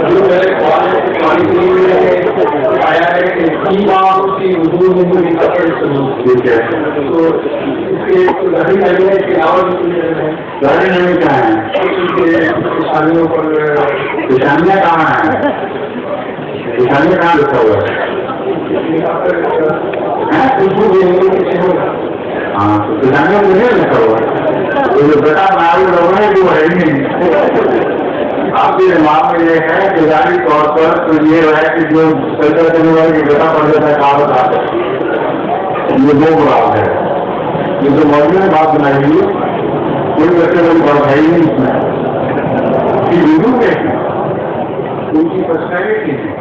जो मेरे पानी के लिए आया है कि की उर्दू में जो कपड़े ठीक है, तो इसके लड़ी लगने के अलावा लड़ी नहीं क्या है, निशानियों पर निशानियाँ कहाँ है, निशानियाँ कहाँ लिखा हुआ है? हाँ, तो निशानियों को नहीं लिखा हुआ है, तो जो बेटा नारी लोग हैं वो है नहीं। आपके दिमाग में ये है कि जारी तौर पर तो ये है कि जो सजा देने वाले की बेटा पड़ जाता है कहा बता, ये दो बात है। ये जो मौजूद ने बात बनाई हुई कोई बच्चे वाली बात है ही नहीं इसमें। उर्दू में उनकी पर्सनैलिटी में,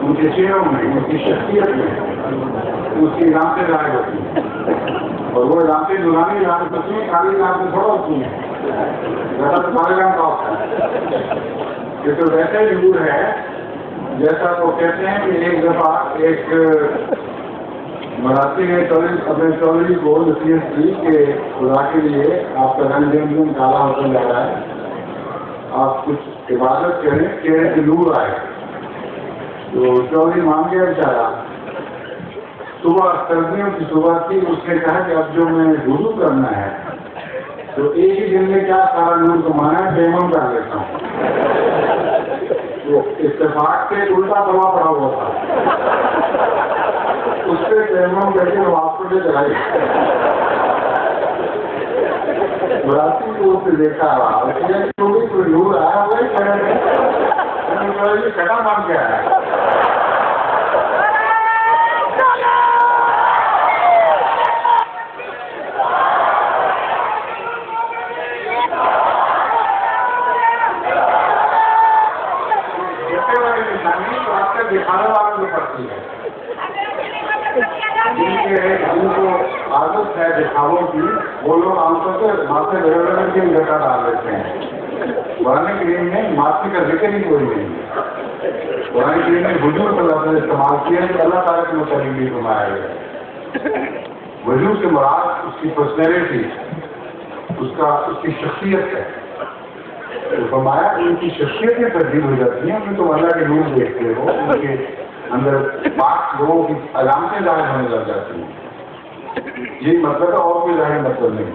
उनके चेहरों में, उनकी शख्सियत में उसकी इलाके राय होती है, और वो इलाके दुरानी इलाके होती है, खाली इलाके थोड़ा होती है, गलत पालेगाम का होता है। ये तो वैसे ही दूर है जैसा वो कहते हैं कि एक दफा एक मराठी ने अपने चौधरी को नसीहत की कि खुदा के लिए आपका रंग दिन काला होता जा रहा है, आप कुछ इबादत करें, चेहरे से नूर आए। तो चौधरी मान गया बेचारा। सुबह सर्दियों की सुबह थी, उसने कहा कि अब जो मैं वुज़ू करना है तो एक ही दिन में क्या सारा नूर कमाना है, तयम्मुम कर लेता हूँ। तो इत्तेफाक से उल्टा तवा पड़ा हुआ था, उससे तयम्मुम करके वापस से चलाई। बराती को उसे देखा, कोई नूर आया हुआ है, कटा मान के आया। दिखाने वालों को पड़ती है, जिनको आदत है दिखावों की, वो लोग आमतौर पर माथे रगड़ के घटा डाल देते हैं। पुराने क्रीम में माथे का जिक्र ही कोई नहीं है। पुराने क्रीम में हुजूर का इस्तेमाल किया कि अल्लाह ताला के मुताबिक भी घुमाया गया। हुजूर से मुराद उसकी पर्सनैलिटी, उसकी शख्सियत है। फरमाया उनकी शख्सियतें तब्दील हो जाती हैं, उनमें तो अल्लाह के नूर देखते हो, उनके अंदर पाक लोगों की अलामतें जाहिर होने लग जाती हैं। यही मतलब है, और कोई जाहिर मतलब नहीं।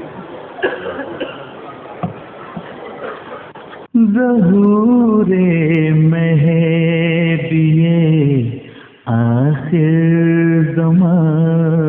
ज़हूरे महबिये आखिर ज़मान